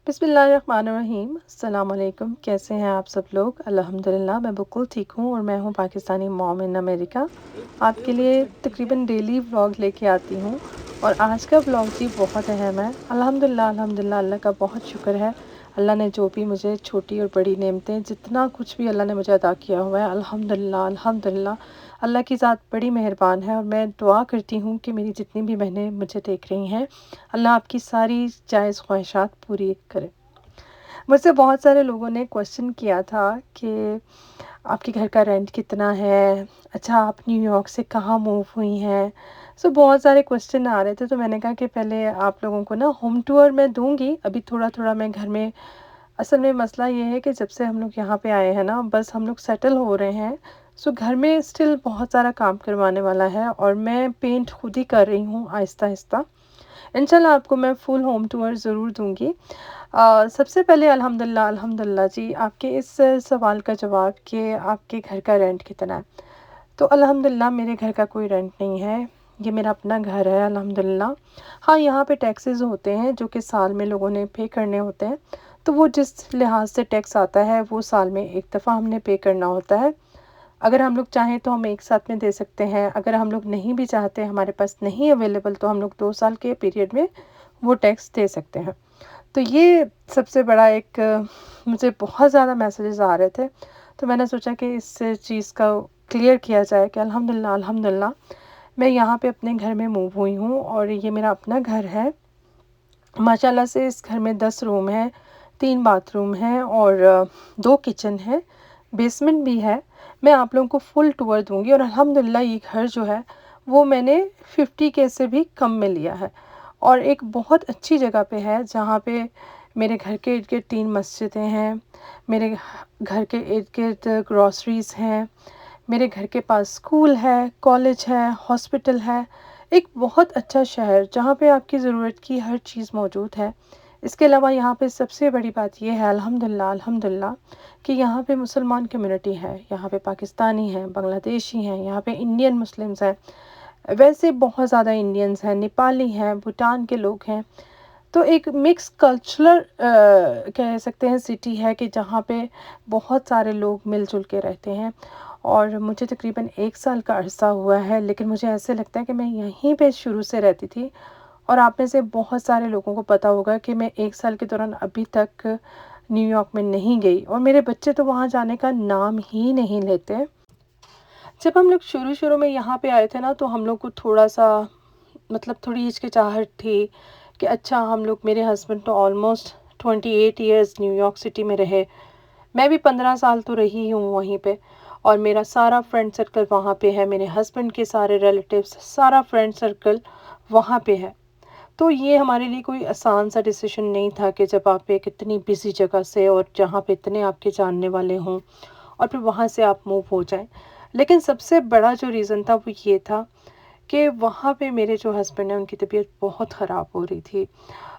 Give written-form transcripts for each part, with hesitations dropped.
بسم اللہ الرحمن الرحیم۔ السلام علیکم، کیسے ہیں آپ سب لوگ؟ الحمدللہ میں بالکل ٹھیک ہوں، اور میں ہوں پاکستانی موم ان امریکہ۔ آپ کے لیے تقریباً ڈیلی ولاگ لے کے آتی ہوں، اور آج کا ولاگ جی بہت اہم ہے۔ الحمدللہ اللہ کا بہت شکر ہے۔ اللہ نے جو بھی مجھے چھوٹی اور بڑی نعمتیں، جتنا کچھ بھی اللہ نے مجھے عطا کیا ہوا ہے، الحمدللہ اللہ کی ذات بڑی مہربان ہے۔ اور میں دعا کرتی ہوں کہ میری جتنی بھی بہنیں مجھے دیکھ رہی ہیں، اللہ آپ کی ساری جائز خواہشات پوری کرے۔ مجھ سے بہت سارے لوگوں نے کوشچن کیا تھا کہ آپ کے گھر کا رینٹ کتنا ہے، اچھا آپ نیو یارک سے کہاں موو ہوئی ہیں۔ بہت سارے کوشچن آ رہے تھے، تو میں نے کہا کہ پہلے آپ لوگوں کو نا ہوم ٹور میں دوں گی۔ ابھی تھوڑا میں گھر میں، اصل میں مسئلہ یہ ہے کہ جب سے ہم لوگ یہاں پہ آئے ہیں نا، بس ہم لوگ سیٹل ہو رہے ہیں، گھر میں اسٹل بہت سارا کام کروانے والا ہے، اور میں پینٹ خود ہی کر رہی ہوں آہستہ آہستہ۔ انشاءاللہ آپ کو میں فل ہوم ٹور ضرور دوں گی۔ سب سے پہلے الحمدللہ جی، آپ کے اس سوال کا جواب کہ آپ کے گھر کا رینٹ کتنا ہے، تو الحمدللہ میرے گھر کا کوئی رینٹ نہیں ہے، یہ میرا اپنا گھر ہے الحمدللہ۔ ہاں، یہاں پہ ٹیکسز ہوتے ہیں جو کہ سال میں لوگوں نے پے کرنے ہوتے ہیں، تو وہ جس لحاظ سے ٹیکس آتا ہے وہ سال میں ایک دفعہ ہم نے پے کرنا ہوتا ہے۔ اگر ہم لوگ چاہیں تو ہم ایک ساتھ میں دے سکتے ہیں، اگر ہم لوگ نہیں بھی چاہتے، ہمارے پاس نہیں اویلیبل، تو ہم لوگ 2 سال کے پیریڈ میں وہ ٹیکس دے سکتے ہیں۔ تو یہ سب سے بڑا ایک، مجھے بہت زیادہ میسیجز آ رہے تھے، تو میں نے سوچا کہ اس چیز کا کلیئر کیا جائے کہ الحمدللہ میں یہاں پہ اپنے گھر میں موو ہوئی ہوں، اور یہ میرا اپنا گھر ہے۔ ماشاءاللہ سے اس گھر میں 10 روم ہیں، 3 باتھ روم ہیں، اور 2 کچن ہیں، بیسمنٹ بھی ہے۔ میں آپ لوگوں کو فل ٹور دوں گی، اور الحمدللہ یہ گھر جو ہے وہ میں نے 50K سے بھی کم میں لیا ہے، اور ایک بہت اچھی جگہ پہ ہے، جہاں پہ میرے گھر کے ارد گرد 3 مسجدیں ہیں، میرے گھر کے ارد گرد گروسریز ہیں، میرے گھر کے پاس اسکول ہے، کالج ہے، ہاسپٹل ہے، ایک بہت اچھا شہر جہاں پہ آپ کی ضرورت کی ہر چیز موجود ہے۔ اس کے علاوہ یہاں پہ سب سے بڑی بات یہ ہے الحمدللہ کہ یہاں پہ مسلمان کمیونٹی ہے، یہاں پہ پاکستانی ہیں، بنگلہ دیشی ہیں، یہاں پہ انڈین مسلمز ہیں، ویسے بہت زیادہ انڈینز ہیں، نیپالی ہیں، بھوٹان کے لوگ ہیں۔ تو ایک مکس کلچرل کہہ سکتے ہیں سٹی ہے، کہ جہاں پہ بہت سارے لوگ مل جل کے رہتے ہیں، اور مجھے تقریباً 1 سال کا عرصہ ہوا ہے، لیکن مجھے ایسے لگتا ہے کہ میں یہیں پہ شروع سے رہتی تھی۔ اور آپ میں سے بہت سارے لوگوں کو پتہ ہوگا کہ میں 1 سال کے دوران ابھی تک نیو یارک میں نہیں گئی، اور میرے بچے تو وہاں جانے کا نام ہی نہیں لیتے۔ جب ہم لوگ شروع میں یہاں پہ آئے تھے نا، تو ہم لوگ کو تھوڑا سا تھوڑی ہچکچاہٹ تھی کہ اچھا، ہم لوگ، میرے ہسبینڈ تو almost 28 years new York city میں رہے، میں بھی 15 سال تو رہی ہوں وہیں پہ، اور میرا سارا فرینڈ سرکل وہاں پہ ہے، میرے ہسبینڈ کے سارے ریلیٹیوز، سارا فرینڈ سرکل وہاں پہ ہے۔ تو یہ ہمارے لیے کوئی آسان سا ڈیسیشن نہیں تھا کہ جب آپ ایک اتنی بزی جگہ سے، اور جہاں پہ اتنے آپ کے جاننے والے ہوں، اور پھر وہاں سے آپ موو ہو جائیں۔ لیکن سب سے بڑا جو ریزن تھا وہ یہ تھا کہ وہاں پہ میرے جو ہسبینڈ ہیں، ان کی طبیعت بہت خراب ہو رہی تھی،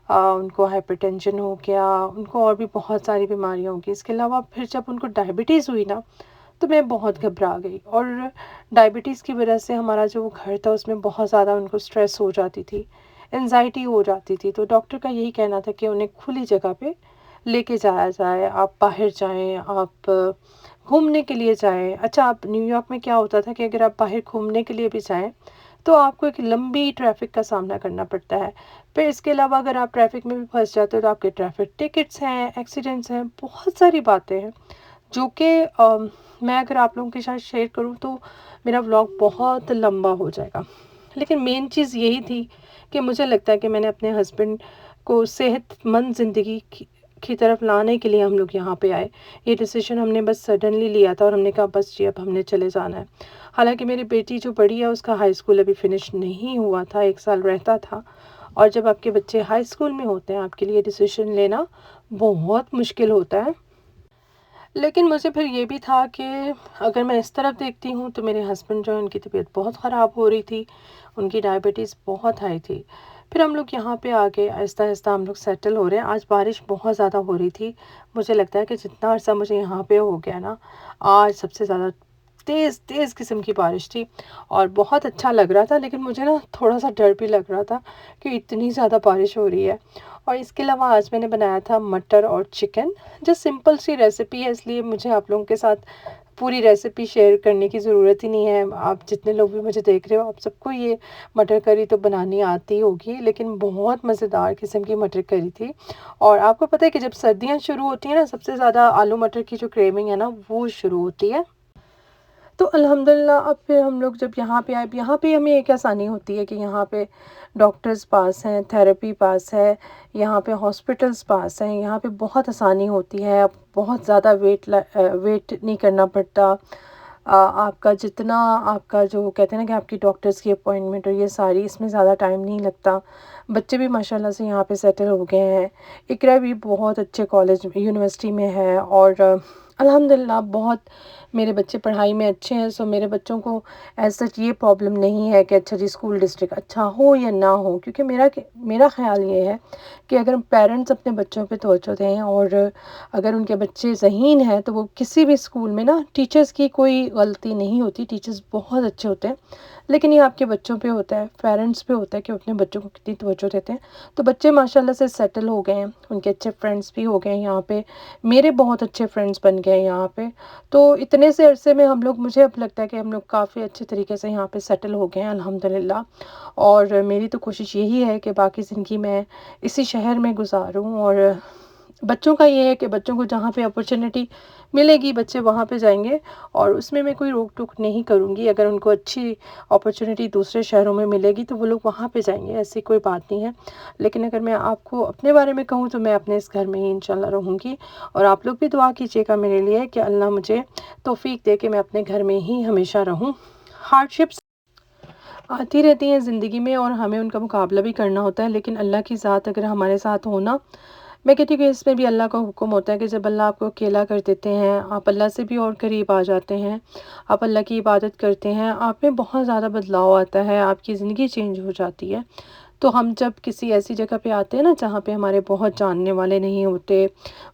ان کو ہائپر ٹینشن ہو گیا، ان کو اور بھی بہت ساری بیماریاں ہوں گی۔ اس کے علاوہ پھر جب ان کو ڈائبٹیز ہوئی نا، تو میں بہت گھبرا گئی، اور ڈائبٹیز کی وجہ سے ہمارا جو گھر تھا اس میں بہت زیادہ ان کو اسٹریس ہو جاتی تھی، انزائٹی ہو جاتی تھی۔ تو ڈاکٹر کا یہی کہنا تھا کہ انہیں کھلی جگہ پہ لے کے جایا جائے، آپ باہر جائیں، آپ گھومنے کے لیے جائیں۔ اچھا، آپ نیو یارک میں کیا ہوتا تھا کہ اگر آپ باہر گھومنے کے لیے بھی جائیں تو آپ کو ایک لمبی ٹریفک کا سامنا کرنا پڑتا ہے، پھر اس کے علاوہ اگر آپ ٹریفک میں بھی پھنس جاتے ہو تو آپ کے ٹریفک ٹکٹس ہیں، ایکسیڈنٹس ہیں، بہت ساری باتیں ہیں، جو کہ میں اگر آپ لوگوں کے ساتھ شیئر کروں تو میرا ولاگ بہت لمبا ہو جائے گا۔ لیکن مین چیز یہی تھی کہ مجھے لگتا ہے کہ میں نے اپنے ہسبینڈ کو صحت مند زندگی کی طرف لانے کے لیے ہم لوگ یہاں پہ آئے۔ یہ ڈیسیشن ہم نے بس سڈنلی لیا تھا، اور ہم نے کہا بس جی اب ہم نے چلے جانا ہے۔ حالانکہ میری بیٹی جو بڑی ہے اس کا ہائی اسکول ابھی فنش نہیں ہوا تھا، 1 سال رہتا تھا، اور جب آپ کے بچے ہائی اسکول میں ہوتے ہیں، آپ کے لیے ڈیسیشن لینا بہت مشکل ہوتا ہے۔ لیکن مجھے پھر یہ بھی تھا کہ اگر میں اس طرف دیکھتی ہوں تو میرے ہسبینڈ جو ہے، ان کی طبیعت بہت خراب ہو رہی تھی، ان کی ڈائبٹیز بہت ہائی تھی۔ پھر ہم لوگ یہاں پہ آ کے آہستہ آہستہ ہم لوگ سیٹل ہو رہے ہیں۔ آج بارش بہت زیادہ ہو رہی تھی، مجھے لگتا ہے کہ جتنا عرصہ مجھے یہاں پہ ہو گیا نا، آج سب سے زیادہ تیز تیز قسم کی بارش تھی اور بہت اچھا لگ رہا تھا، لیکن مجھے نا تھوڑا سا ڈر بھی لگ رہا تھا کہ اتنی زیادہ بارش ہو رہی ہے۔ اور اس کے علاوہ آج میں نے بنایا تھا مٹر اور چکن، جو سمپل سی ریسیپی ہے، اس لیے مجھے آپ لوگوں کے ساتھ پوری ریسیپی شیئر کرنے کی ضرورت ہی نہیں ہے۔ آپ جتنے لوگ بھی مجھے دیکھ رہے ہو، آپ سب کو یہ مٹر کری تو بنانی آتی ہوگی، لیکن بہت مزیدار قسم کی مٹر کری تھی۔ اور آپ کو پتہ ہے کہ جب سردیاں شروع ہوتی ہیں نا، سب سے زیادہ آلو مٹر کی جو کریونگ ہے نا، وہ شروع ہوتی ہے۔ تو الحمدللہ اب پھر ہم لوگ جب یہاں پہ آئے، یہاں پہ ہمیں ایک آسانی ہوتی ہے کہ یہاں پہ ڈاکٹرز پاس ہیں، تھیراپی پاس ہے، یہاں پہ ہاسپٹلز پاس ہیں، یہاں پہ بہت آسانی ہوتی ہے، اب بہت زیادہ ویٹ نہیں کرنا پڑتا۔ آپ کا جتنا آپ کا جو کہتے ہیں نا کہ آپ کی ڈاکٹرز کی اپوائنٹمنٹ اور یہ ساری، اس میں زیادہ ٹائم نہیں لگتا۔ بچے بھی ماشاءاللہ سے یہاں پہ سیٹل ہو گئے ہیں۔ اقرا بھی بہت اچھے کالج یونیورسٹی میں ہے، اور الحمدللہ بہت میرے بچے پڑھائی میں اچھے ہیں، سو میرے بچوں کو ایز سچ یہ پرابلم نہیں ہے کہ اچھا جی اسکول ڈسٹرکٹ اچھا ہو یا نہ ہو، کیونکہ میرا خیال یہ ہے کہ اگر پیرنٹس اپنے بچوں پہ توجہ دیں اور اگر ان کے بچے ذہین ہیں تو وہ کسی بھی اسکول میں نا، ٹیچرز کی کوئی غلطی نہیں ہوتی، ٹیچرز بہت اچھے ہوتے ہیں، لیکن یہ آپ کے بچوں پہ ہوتا ہے، پیرنٹس پہ ہوتا ہے کہ اپنے بچوں کو کتنی توجہ دیتے ہیں۔ تو بچے ماشاءاللہ سے سیٹل ہو گئے ہیں، ان کے اچھے فرینڈس بھی ہو گئے ہیں یہاں پہ، میرے بہت اچھے فرینڈس بن گئے ہیں یہاں پہ۔ تو اتنے سے عرصے میں ہم لوگ، مجھے اب لگتا ہے کہ ہم لوگ کافی اچھے طریقے سے یہاں پہ سیٹل ہو گئے ہیں الحمدللہ۔ اور میری تو کوشش یہی ہے کہ باقی زندگی میں اسی شہر میں گزاروں، اور بچوں کا یہ ہے کہ بچوں کو جہاں پہ اپرچونٹی ملے گی بچے وہاں پہ جائیں گے، اور اس میں کوئی روک ٹوک نہیں کروں گی۔ اگر ان کو اچھی اپرچونٹی دوسرے شہروں میں ملے گی تو وہ لوگ وہاں پہ جائیں گے، ایسی کوئی بات نہیں ہے۔ لیکن اگر میں آپ کو اپنے بارے میں کہوں تو میں اپنے اس گھر میں ہی انشاءاللہ رہوں گی، اور آپ لوگ بھی دعا کیجیے گا میرے لیے کہ اللہ مجھے توفیق دے کہ میں اپنے گھر میں ہی ہمیشہ رہوں۔ ہارڈشپس آتی رہتی ہیں زندگی میں اور ہمیں ان کا مقابلہ بھی کرنا ہوتا ہے، لیکن اللہ کی ذات اگر ہمارے ساتھ ہونا، میں کہتی ہوں کہ اس میں بھی اللہ کا حکم ہوتا ہے کہ جب اللہ آپ کو اکیلا کر دیتے ہیں، آپ اللہ سے بھی اور قریب آ جاتے ہیں، آپ اللہ کی عبادت کرتے ہیں، آپ میں بہت زیادہ بدلاؤ آتا ہے، آپ کی زندگی چینج ہو جاتی ہے۔ تو ہم جب کسی ایسی جگہ پہ آتے ہیں نا جہاں پہ ہمارے بہت جاننے والے نہیں ہوتے،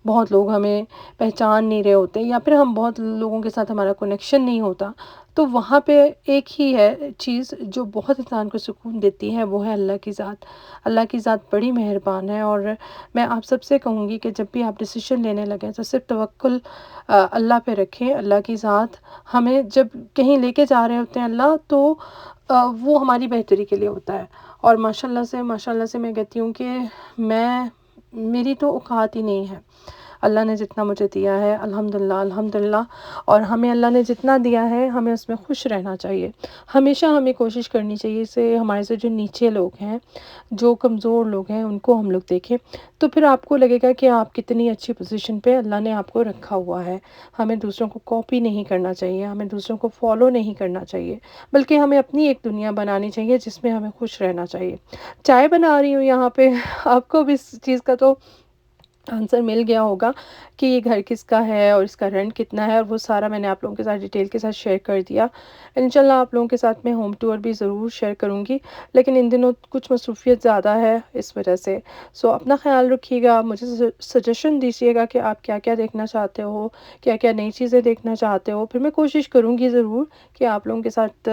بہت لوگ ہمیں پہچان نہیں رہے ہوتے، یا پھر ہم بہت لوگوں کے ساتھ ہمارا کنیکشن نہیں ہوتا، تو وہاں پہ ایک ہی ہے چیز جو بہت انسان کو سکون دیتی ہے، وہ ہے اللہ کی ذات۔ اللہ کی ذات بڑی مہربان ہے، اور میں آپ سب سے کہوں گی کہ جب بھی آپ ڈیسیشن لینے لگیں تو صرف توکل اللہ پہ رکھیں۔ اللہ کی ذات ہمیں جب کہیں لے کے جا رہے ہوتے ہیں اللہ، تو وہ ہماری بہتری کے لیے ہوتا ہے۔ اور ماشاءاللہ سے میں کہتی ہوں کہ میری تو اوقات ہی نہیں ہے، اللہ نے جتنا مجھے دیا ہے الحمدللہ، اور ہمیں اللہ نے جتنا دیا ہے ہمیں اس میں خوش رہنا چاہیے۔ ہمیشہ ہمیں کوشش کرنی چاہیے سے ہمارے سے جو نیچے لوگ ہیں، جو کمزور لوگ ہیں، ان کو ہم لوگ دیکھیں، تو پھر آپ کو لگے گا کہ آپ کتنی اچھی پوزیشن پہ اللہ نے آپ کو رکھا ہوا ہے۔ ہمیں دوسروں کو کاپی نہیں کرنا چاہیے، ہمیں دوسروں کو فالو نہیں کرنا چاہیے، بلکہ ہمیں اپنی ایک دنیا بنانی چاہیے جس میں ہمیں خوش رہنا چاہیے۔ چائے بنا رہی ہوں یہاں پہ، آپ کو بھی اس چیز کا تو آنسر مل گیا ہوگا کہ یہ گھر کس کا ہے اور اس کا رینٹ کتنا ہے، اور وہ سارا میں نے آپ لوگوں کے ساتھ ڈیٹیل کے ساتھ شیئر کر دیا۔ انشاءاللہ آپ لوگوں کے ساتھ میں ہوم ٹور بھی ضرور شیئر کروں گی، لیکن ان دنوں کچھ مصروفیت زیادہ ہے اس وجہ سے۔ سو اپنا خیال رکھیے گا، مجھے سجیشن دیجیے گا کہ آپ کیا کیا دیکھنا چاہتے ہو، کیا کیا نئی چیزیں دیکھنا چاہتے ہو، پھر میں کوشش کروں گی ضرور کہ آپ لوگوں کے ساتھ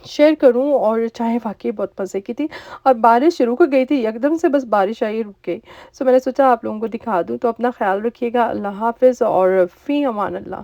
شیئر کروں۔ اور چاہے واقعی بہت مزے کی تھی، اور بارش رک گئی تھی ایک دم سے، بس بارش آئی رک گئی، سو میں نے سوچا آپ لوگوں کو دکھا دوں۔ تو اپنا خیال رکھیے گا، اللہ حافظ، اور فی امان اللہ۔